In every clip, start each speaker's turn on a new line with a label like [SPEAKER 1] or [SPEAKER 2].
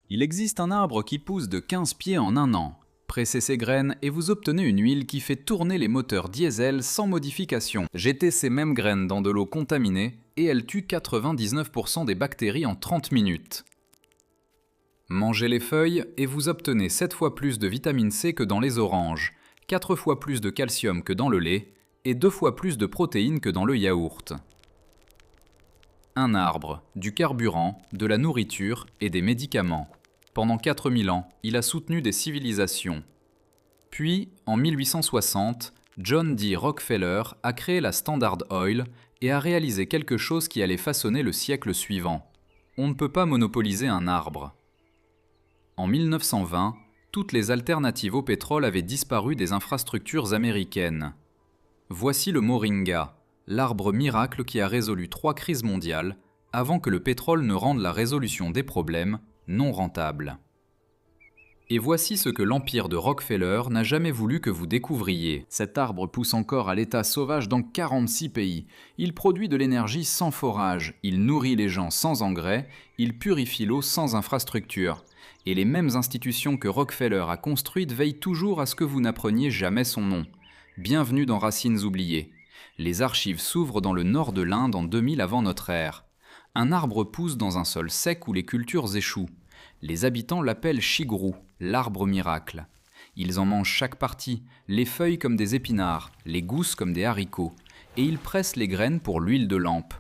[SPEAKER 1] Il existe un arbre qui pousse de 15 pieds en un an. Pressez ses graines et vous obtenez une huile qui fait tourner les moteurs diesel sans modification. Jetez ces mêmes graines dans de l'eau contaminée et elles tuent 99% des bactéries en 30 minutes. Mangez les feuilles et vous obtenez 7 fois plus de vitamine C que dans les oranges, 4 fois plus de calcium que dans le lait et 2 fois plus de protéines que dans le yaourt. Un arbre, du carburant, de la nourriture et des médicaments. Pendant 4000 ans, il a soutenu des civilisations. Puis, en 1860, John D. Rockefeller a créé la Standard Oil et a réalisé quelque chose qui allait façonner le siècle suivant. On ne peut pas monopoliser un arbre. En 1920, toutes les alternatives au pétrole avaient disparu des infrastructures américaines. Voici le moringa, l'arbre miracle qui a résolu 3 crises mondiales avant que le pétrole ne rende la résolution des problèmes non rentable. Et voici ce que l'empire de Rockefeller n'a jamais voulu que vous découvriez. Cet arbre pousse encore à l'état sauvage dans 46 pays. Il produit de l'énergie sans forage, il nourrit les gens sans engrais, il purifie l'eau sans infrastructure. Et les mêmes institutions que Rockefeller a construites veillent toujours à ce que vous n'appreniez jamais son nom. Bienvenue dans Racines oubliées. Les archives s'ouvrent dans le nord de l'Inde en 2000 avant notre ère. Un arbre pousse dans un sol sec où les cultures échouent. Les habitants l'appellent chigrou, l'arbre miracle. Ils en mangent chaque partie, les feuilles comme des épinards, les gousses comme des haricots, et ils pressent les graines pour l'huile de lampe.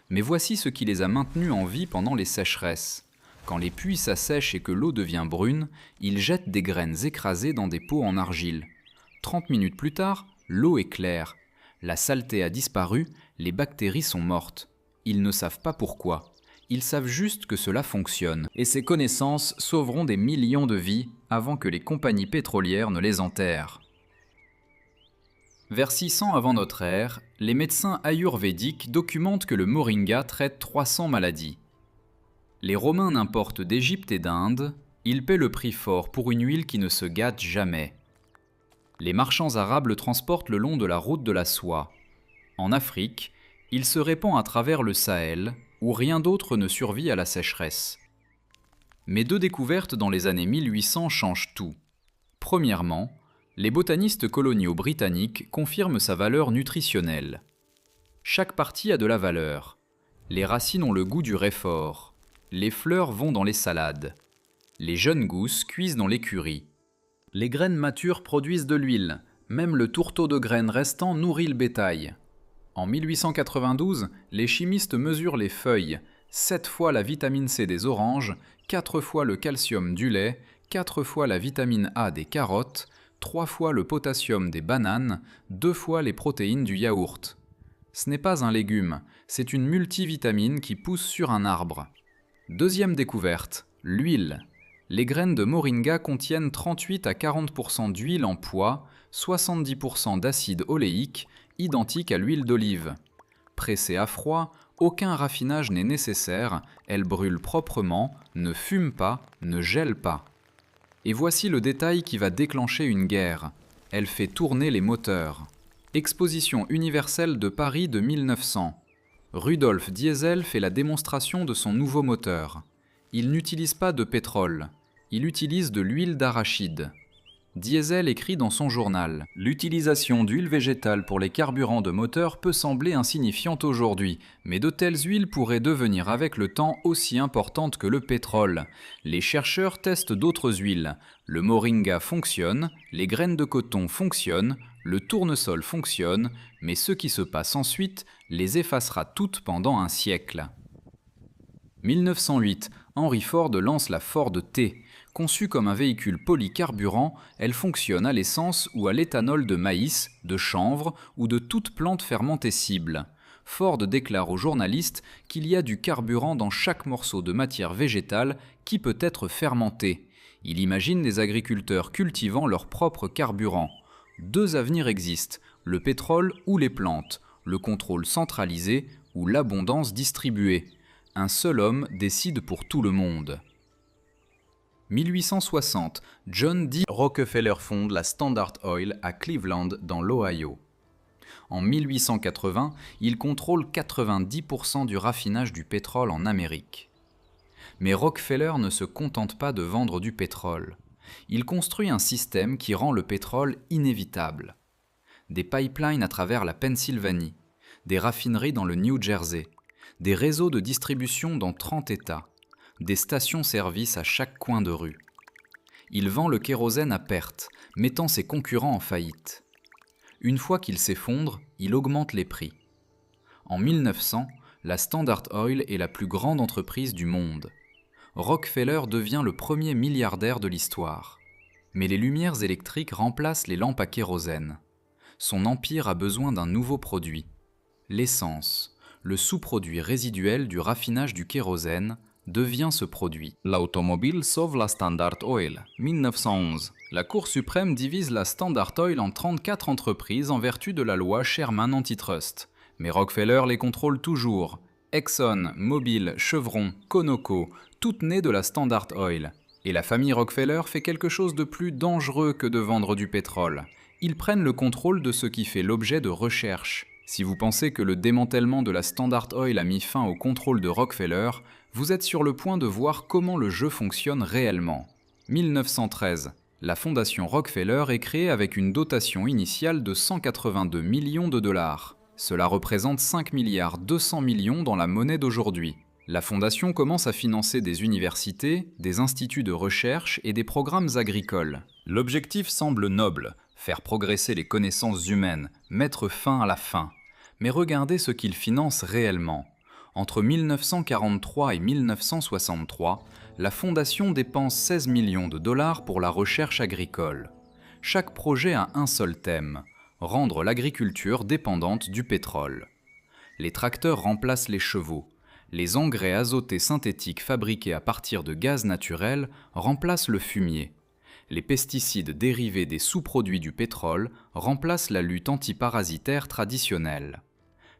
[SPEAKER 1] Mais voici ce qui les a maintenus en vie pendant les sécheresses. Quand les puits s'assèchent et que l'eau devient brune, ils jettent des graines écrasées dans des pots en argile. 30 minutes plus tard, l'eau est claire. La saleté a disparu, les bactéries sont mortes. Ils ne savent pas pourquoi. Ils savent juste que cela fonctionne. Et ces connaissances sauveront des millions de vies avant que les compagnies pétrolières ne les enterrent. Vers 600 avant notre ère, les médecins ayurvédiques documentent que le moringa traite 300 maladies. Les Romains n'importent d'Égypte et d'Inde, ils paient le prix fort pour une huile qui ne se gâte jamais. Les marchands arabes le transportent le long de la route de la soie. En Afrique, il se répand à travers le Sahel, où rien d'autre ne survit à la sécheresse. Mais 2 découvertes dans les années 1800 changent tout. Premièrement, les botanistes coloniaux britanniques confirment sa valeur nutritionnelle. Chaque partie a de la valeur. Les racines ont le goût du réfort. Les fleurs vont dans les salades. Les jeunes gousses cuisent dans les currys. Les graines matures produisent de l'huile. Même le tourteau de graines restant nourrit le bétail. En 1892, les chimistes mesurent les feuilles, 7 fois la vitamine C des oranges, 4 fois le calcium du lait, 4 fois la vitamine A des carottes, 3 fois le potassium des bananes, 2 fois les protéines du yaourt. Ce n'est pas un légume, c'est une multivitamine qui pousse sur un arbre. Deuxième découverte, l'huile. Les graines de moringa contiennent 38 à 40% d'huile en poids, 70% d'acide oléique, identique à l'huile d'olive. Pressée à froid, aucun raffinage n'est nécessaire, elle brûle proprement, ne fume pas, ne gèle pas. Et voici le détail qui va déclencher une guerre. Elle fait tourner les moteurs. Exposition universelle de Paris de 1900. Rudolf Diesel fait la démonstration de son nouveau moteur. Il n'utilise pas de pétrole, il utilise de l'huile d'arachide. Diesel écrit dans son journal « L'utilisation d'huile végétale pour les carburants de moteur peut sembler insignifiante aujourd'hui, mais de telles huiles pourraient devenir avec le temps aussi importantes que le pétrole. Les chercheurs testent d'autres huiles. Le moringa fonctionne, les graines de coton fonctionnent, le tournesol fonctionne, mais ce qui se passe ensuite les effacera toutes pendant un siècle. » 1908, Henry Ford lance la Ford T. Conçue comme un véhicule polycarburant, elle fonctionne à l'essence ou à l'éthanol de maïs, de chanvre ou de toute plante fermentescible. Ford déclare aux journalistes qu'il y a du carburant dans chaque morceau de matière végétale qui peut être fermenté. Il imagine des agriculteurs cultivant leur propre carburant. 2 avenirs existent, le pétrole ou les plantes, le contrôle centralisé ou l'abondance distribuée. Un seul homme décide pour tout le monde. 1860, John D. Rockefeller fonde la Standard Oil à Cleveland dans l'Ohio. En 1880, il contrôle 90% du raffinage du pétrole en Amérique. Mais Rockefeller ne se contente pas de vendre du pétrole. Il construit un système qui rend le pétrole inévitable. Des pipelines à travers la Pennsylvanie, des raffineries dans le New Jersey, des réseaux de distribution dans 30 États, des stations-service à chaque coin de rue. Il vend le kérosène à perte, mettant ses concurrents en faillite. Une fois qu'il s'effondre, il augmente les prix. En 1900, la Standard Oil est la plus grande entreprise du monde. Rockefeller devient le premier milliardaire de l'histoire. Mais les lumières électriques remplacent les lampes à kérosène. Son empire a besoin d'un nouveau produit. L'essence, le sous-produit résiduel du raffinage du kérosène, devient ce produit. L'automobile sauve la Standard Oil, 1911. La Cour suprême divise la Standard Oil en 34 entreprises en vertu de la loi Sherman Antitrust. Mais Rockefeller les contrôle toujours. Exxon, Mobil, Chevron, Conoco, toutes nées de la Standard Oil. Et la famille Rockefeller fait quelque chose de plus dangereux que de vendre du pétrole. Ils prennent le contrôle de ce qui fait l'objet de recherches. Si vous pensez que le démantèlement de la Standard Oil a mis fin au contrôle de Rockefeller, vous êtes sur le point de voir comment le jeu fonctionne réellement. 1913. La fondation Rockefeller est créée avec une dotation initiale de 182 millions de dollars. Cela représente 5 milliards 200 millions dans la monnaie d'aujourd'hui. La fondation commence à financer des universités, des instituts de recherche et des programmes agricoles. L'objectif semble noble, faire progresser les connaissances humaines, mettre fin à la faim. Mais regardez ce qu'il finance réellement. Entre 1943 et 1963, la fondation dépense 16 millions de dollars pour la recherche agricole. Chaque projet a un seul thème, rendre l'agriculture dépendante du pétrole. Les tracteurs remplacent les chevaux. Les engrais azotés synthétiques fabriqués à partir de gaz naturel remplacent le fumier. Les pesticides dérivés des sous-produits du pétrole remplacent la lutte antiparasitaire traditionnelle.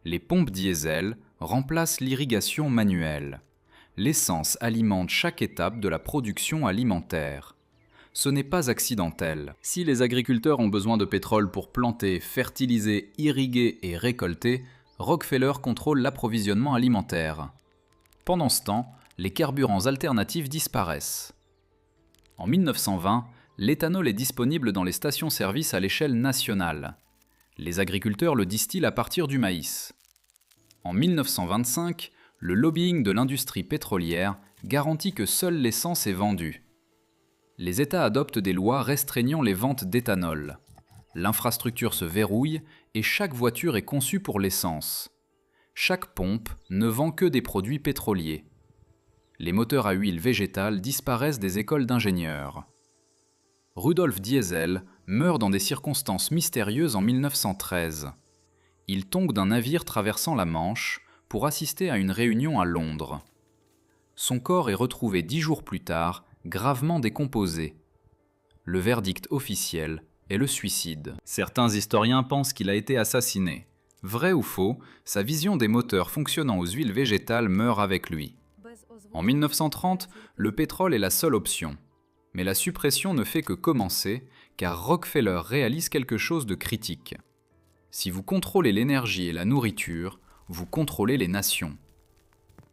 [SPEAKER 1] Les pompes diesel remplacent l'irrigation manuelle. L'essence alimente chaque étape de la production alimentaire. Ce n'est pas accidentel. Si les agriculteurs ont besoin de pétrole pour planter, fertiliser, irriguer et récolter, Rockefeller contrôle l'approvisionnement alimentaire. Pendant ce temps, les carburants alternatifs disparaissent. En 1920, l'éthanol est disponible dans les stations-service à l'échelle nationale. Les agriculteurs le distillent à partir du maïs. En 1925, le lobbying de l'industrie pétrolière garantit que seule l'essence est vendue. Les États adoptent des lois restreignant les ventes d'éthanol. L'infrastructure se verrouille et chaque voiture est conçue pour l'essence. Chaque pompe ne vend que des produits pétroliers. Les moteurs à huile végétale disparaissent des écoles d'ingénieurs. Rudolf Diesel meurt dans des circonstances mystérieuses en 1913. Il tombe d'un navire traversant la Manche pour assister à une réunion à Londres. Son corps est retrouvé 10 jours plus tard, gravement décomposé. Le verdict officiel est le suicide. Certains historiens pensent qu'il a été assassiné. Vrai ou faux, sa vision des moteurs fonctionnant aux huiles végétales meurt avec lui. En 1930, le pétrole est la seule option. Mais la suppression ne fait que commencer, car Rockefeller réalise quelque chose de critique. Si vous contrôlez l'énergie et la nourriture, vous contrôlez les nations.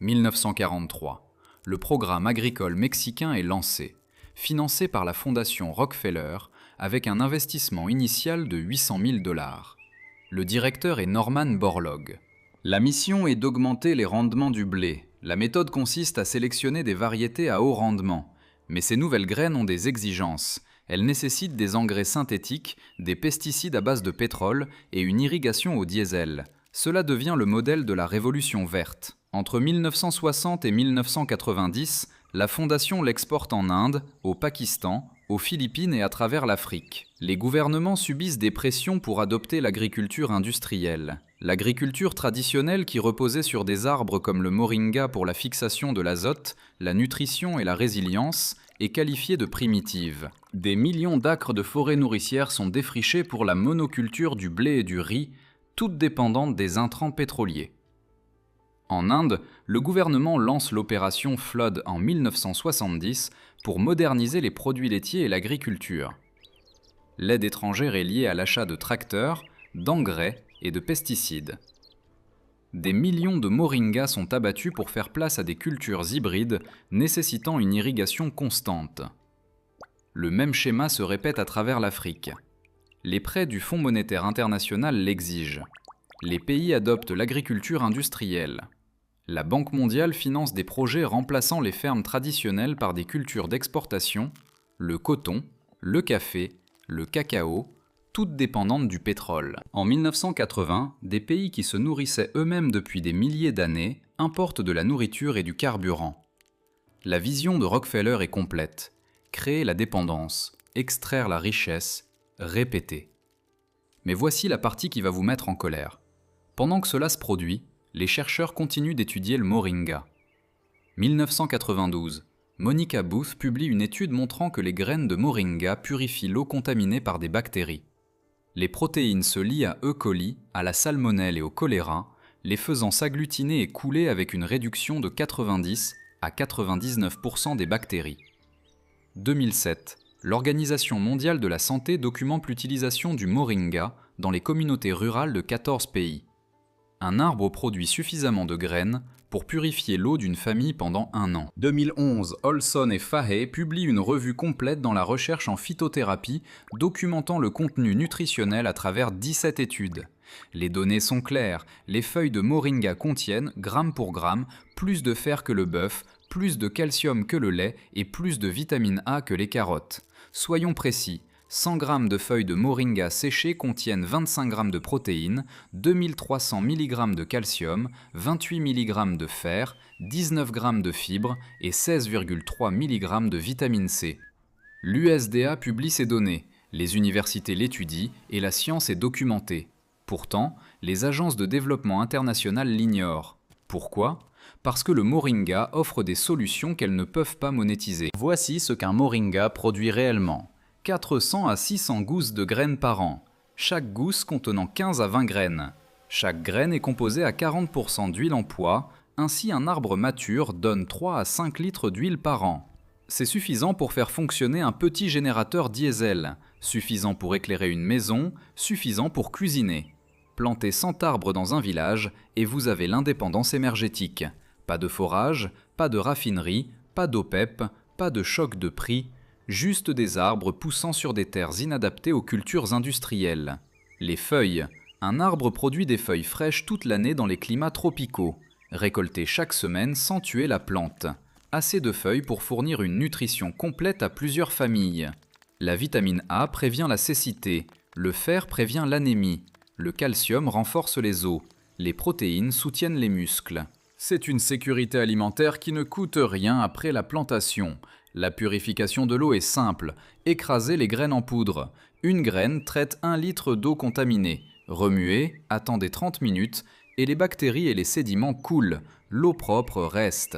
[SPEAKER 1] 1943. Le programme agricole mexicain est lancé, financé par la fondation Rockefeller, avec un investissement initial de 800 000 dollars. Le directeur est Norman Borlaug. La mission est d'augmenter les rendements du blé. La méthode consiste à sélectionner des variétés à haut rendement. Mais ces nouvelles graines ont des exigences. Elles nécessitent des engrais synthétiques, des pesticides à base de pétrole et une irrigation au diesel. Cela devient le modèle de la révolution verte. Entre 1960 et 1990, la fondation l'exporte en Inde, au Pakistan, aux Philippines et à travers l'Afrique. Les gouvernements subissent des pressions pour adopter l'agriculture industrielle. L'agriculture traditionnelle qui reposait sur des arbres comme le moringa pour la fixation de l'azote, la nutrition et la résilience, est qualifiée de primitive. Des millions d'acres de forêts nourricières sont défrichés pour la monoculture du blé et du riz, toutes dépendantes des intrants pétroliers. En Inde, le gouvernement lance l'opération Flood en 1970 pour moderniser les produits laitiers et l'agriculture. L'aide étrangère est liée à l'achat de tracteurs, d'engrais et de pesticides. Des millions de moringas sont abattus pour faire place à des cultures hybrides nécessitant une irrigation constante. Le même schéma se répète à travers l'Afrique. Les prêts du Fonds monétaire international l'exigent. Les pays adoptent l'agriculture industrielle. La Banque mondiale finance des projets remplaçant les fermes traditionnelles par des cultures d'exportation, le coton, le café, le cacao, toutes dépendantes du pétrole. En 1980, des pays qui se nourrissaient eux-mêmes depuis des milliers d'années importent de la nourriture et du carburant. La vision de Rockefeller est complète. Créer la dépendance, extraire la richesse, répéter. Mais voici la partie qui va vous mettre en colère. Pendant que cela se produit, les chercheurs continuent d'étudier le moringa. 1992, Monica Booth publie une étude montrant que les graines de moringa purifient l'eau contaminée par des bactéries. Les protéines se lient à E. coli, à la salmonelle et au choléra, les faisant s'agglutiner et couler avec une réduction de 90 à 99% des bactéries. 2007, l'Organisation mondiale de la santé documente l'utilisation du moringa dans les communautés rurales de 14 pays. Un arbre produit suffisamment de graines pour purifier l'eau d'une famille pendant 1 an. 2011, Olson et Fahey publient une revue complète dans la recherche en phytothérapie, documentant le contenu nutritionnel à travers 17 études. Les données sont claires, les feuilles de moringa contiennent, gramme pour gramme, plus de fer que le bœuf, plus de calcium que le lait et plus de vitamine A que les carottes. Soyons précis. 100 g de feuilles de moringa séchées contiennent 25 g de protéines, 2300 mg de calcium, 28 mg de fer, 19 g de fibres et 16,3 mg de vitamine C. L'USDA publie ces données, les universités l'étudient et la science est documentée. Pourtant, les agences de développement international l'ignorent. Pourquoi ? Parce que le moringa offre des solutions qu'elles ne peuvent pas monétiser. Voici ce qu'un moringa produit réellement. 400 à 600 gousses de graines par an, chaque gousse contenant 15 à 20 graines. Chaque graine est composée à 40% d'huile en pois, ainsi un arbre mature donne 3 à 5 litres d'huile par an. C'est suffisant pour faire fonctionner un petit générateur diesel, suffisant pour éclairer une maison, suffisant pour cuisiner. Plantez 100 arbres dans un village et vous avez l'indépendance énergétique. Pas de forage, pas de raffinerie, pas d'OPEP, pas de choc de prix, juste des arbres poussant sur des terres inadaptées aux cultures industrielles. Les feuilles. Un arbre produit des feuilles fraîches toute l'année dans les climats tropicaux, récoltées chaque semaine sans tuer la plante. Assez de feuilles pour fournir une nutrition complète à plusieurs familles. La vitamine A prévient la cécité, le fer prévient l'anémie, le calcium renforce les os, les protéines soutiennent les muscles. C'est une sécurité alimentaire qui ne coûte rien après la plantation. La purification de l'eau est simple. Écrasez les graines en poudre. Une graine traite 1 litre d'eau contaminée. Remuez, attendez 30 minutes et les bactéries et les sédiments coulent. L'eau propre reste.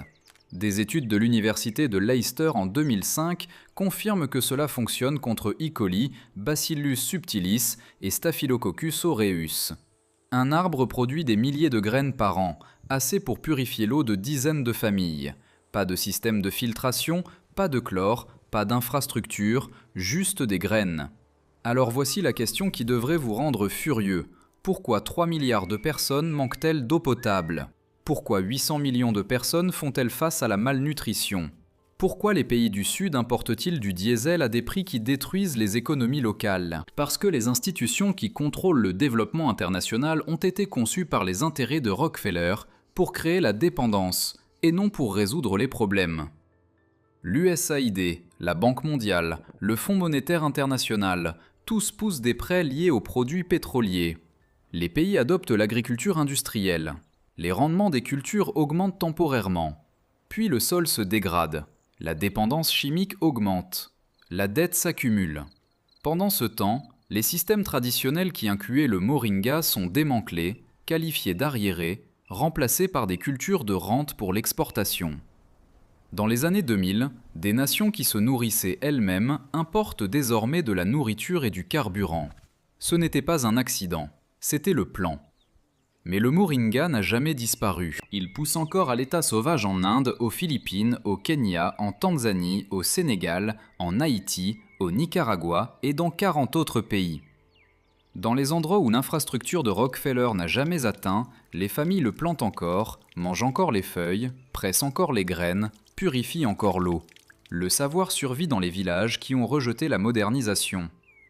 [SPEAKER 1] Des études de l'université de Leicester en 2005 confirment que cela fonctionne contre E. coli, Bacillus subtilis et Staphylococcus aureus. Un arbre produit des milliers de graines par an, assez pour purifier l'eau de dizaines de familles. Pas de système de filtration, pas de chlore, pas d'infrastructure, juste des graines. Alors voici la question qui devrait vous rendre furieux. Pourquoi 3 milliards de personnes manquent-elles d'eau potable ? Pourquoi 800 millions de personnes font-elles face à la malnutrition ? Pourquoi les pays du Sud importent-ils du diesel à des prix qui détruisent les économies locales ? Parce que les institutions qui contrôlent le développement international ont été conçues par les intérêts de Rockefeller pour créer la dépendance, et non pour résoudre les problèmes. L'USAID, la Banque mondiale, le Fonds monétaire international, tous poussent des prêts liés aux produits pétroliers. Les pays adoptent l'agriculture industrielle. Les rendements des cultures augmentent temporairement. Puis le sol se dégrade. La dépendance chimique augmente. La dette s'accumule. Pendant ce temps, les systèmes traditionnels qui incluaient le moringa sont démantelés, qualifiés d'arriérés, remplacés par des cultures de rente pour l'exportation. Dans les années 2000, des nations qui se nourrissaient elles-mêmes importent désormais de la nourriture et du carburant. Ce n'était pas un accident, c'était le plan. Mais le moringa n'a jamais disparu. Il pousse encore à l'état sauvage en Inde, aux Philippines, au Kenya, en Tanzanie, au Sénégal, en Haïti, au Nicaragua et dans 40 autres pays. Dans les endroits où l'infrastructure de Rockefeller n'a jamais atteint, les familles le plantent encore, mangent encore les feuilles, pressent encore les graines, purifient encore l'eau. Le savoir survit dans les villages qui ont rejeté la modernisation.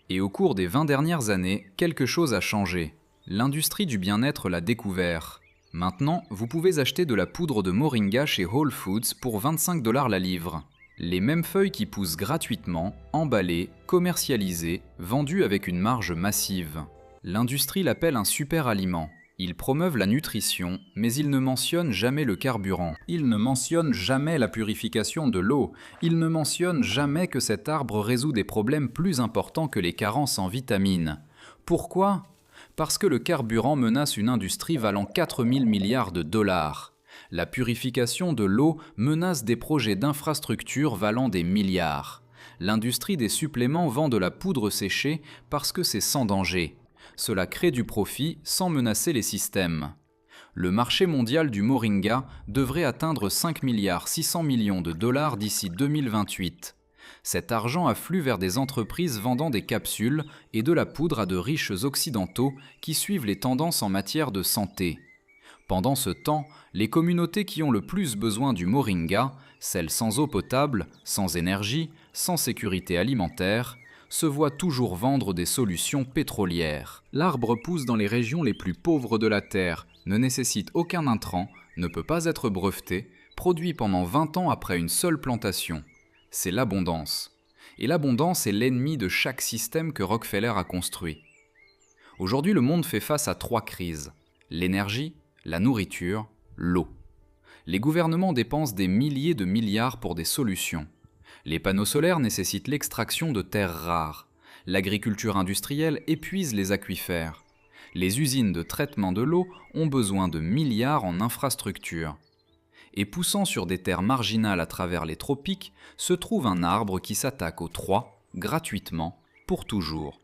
[SPEAKER 1] Et au cours des 20 dernières années, quelque chose a changé. L'industrie du bien-être l'a découvert. Maintenant, vous pouvez acheter de la poudre de moringa chez Whole Foods pour 25 $ la livre. Les mêmes feuilles qui poussent gratuitement, emballées, commercialisées, vendues avec une marge massive. L'industrie l'appelle un super aliment. Ils promeuvent la nutrition, mais ils ne mentionnent jamais le carburant. Ils ne mentionnent jamais la purification de l'eau. Ils ne mentionnent jamais que cet arbre résout des problèmes plus importants que les carences en vitamines. Pourquoi ? Parce que le carburant menace une industrie valant 4000 milliards de dollars. La purification de l'eau menace des projets d'infrastructures valant des milliards. L'industrie des suppléments vend de la poudre séchée parce que c'est sans danger. Cela crée du profit sans menacer les systèmes. Le marché mondial du moringa devrait atteindre 5,6 milliards de dollars d'ici 2028. Cet argent afflue vers des entreprises vendant des capsules et de la poudre à de riches occidentaux qui suivent les tendances en matière de santé. Pendant ce temps, les communautés qui ont le plus besoin du moringa, celles sans eau potable, sans énergie, sans sécurité alimentaire, se voient toujours vendre des solutions pétrolières. L'arbre pousse dans les régions les plus pauvres de la Terre, ne nécessite aucun intrant, ne peut pas être breveté, produit pendant 20 ans après une seule plantation. C'est l'abondance. Et l'abondance est l'ennemi de chaque système que Rockefeller a construit. Aujourd'hui, le monde fait face à 3 crises. L'énergie, la nourriture, l'eau. Les gouvernements dépensent des milliers de milliards pour des solutions. Les panneaux solaires nécessitent l'extraction de terres rares. L'agriculture industrielle épuise les aquifères. Les usines de traitement de l'eau ont besoin de milliards en infrastructures. Et poussant sur des terres marginales à travers les tropiques, se trouve un arbre qui s'attaque aux 3, gratuitement, pour toujours.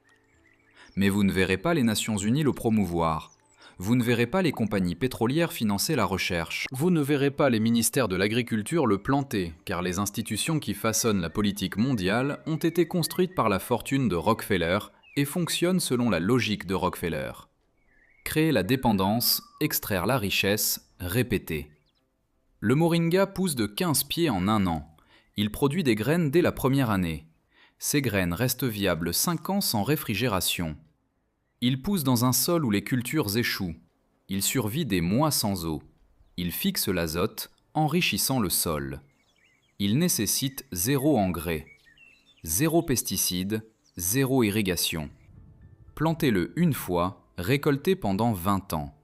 [SPEAKER 1] Mais vous ne verrez pas les Nations Unies le promouvoir. Vous ne verrez pas les compagnies pétrolières financer la recherche. Vous ne verrez pas les ministères de l'Agriculture le planter, car les institutions qui façonnent la politique mondiale ont été construites par la fortune de Rockefeller et fonctionnent selon la logique de Rockefeller. Créer la dépendance, extraire la richesse, répéter. Le moringa pousse de 15 pieds en 1 an. Il produit des graines dès la première année. Ces graines restent viables 5 ans sans réfrigération. Il pousse dans un sol où les cultures échouent. Il survit des mois sans eau. Il fixe l'azote, enrichissant le sol. Il nécessite 0 engrais, 0 pesticides, 0 irrigation. Plantez-le une fois, récoltez pendant 20 ans.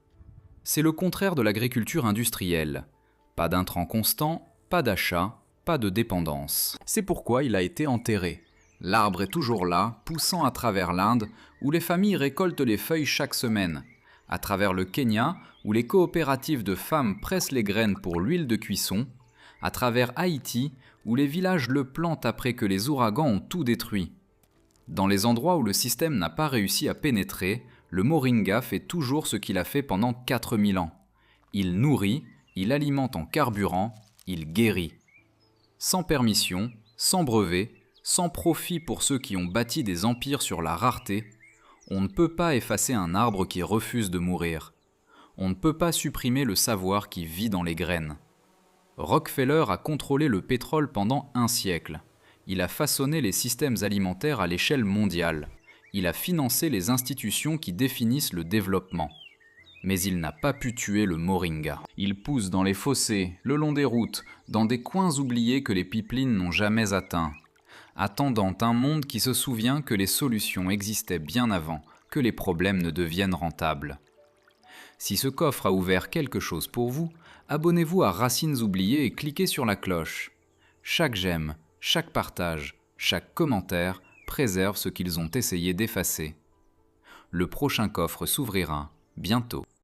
[SPEAKER 1] C'est le contraire de l'agriculture industrielle. Pas d'intrants constants, pas d'achat, pas de dépendance. C'est pourquoi il a été enterré. L'arbre est toujours là, poussant à travers l'Inde, où les familles récoltent les feuilles chaque semaine, à travers le Kenya, où les coopératives de femmes pressent les graines pour l'huile de cuisson, à travers Haïti, où les villages le plantent après que les ouragans ont tout détruit. Dans les endroits où le système n'a pas réussi à pénétrer, le moringa fait toujours ce qu'il a fait pendant 4000 ans. Il nourrit, il alimente en carburant, il guérit. Sans permission, sans brevet, sans profit pour ceux qui ont bâti des empires sur la rareté, on ne peut pas effacer un arbre qui refuse de mourir. On ne peut pas supprimer le savoir qui vit dans les graines. Rockefeller a contrôlé le pétrole pendant 1 siècle. Il a façonné les systèmes alimentaires à l'échelle mondiale. Il a financé les institutions qui définissent le développement. Mais il n'a pas pu tuer le moringa. Il pousse dans les fossés, le long des routes, dans des coins oubliés que les pipelines n'ont jamais atteints. Attendant un monde qui se souvient que les solutions existaient bien avant que les problèmes ne deviennent rentables. Si ce coffre a ouvert quelque chose pour vous, abonnez-vous à Racines oubliées et cliquez sur la cloche. Chaque j'aime, chaque partage, chaque commentaire préserve ce qu'ils ont essayé d'effacer. Le prochain coffre s'ouvrira bientôt.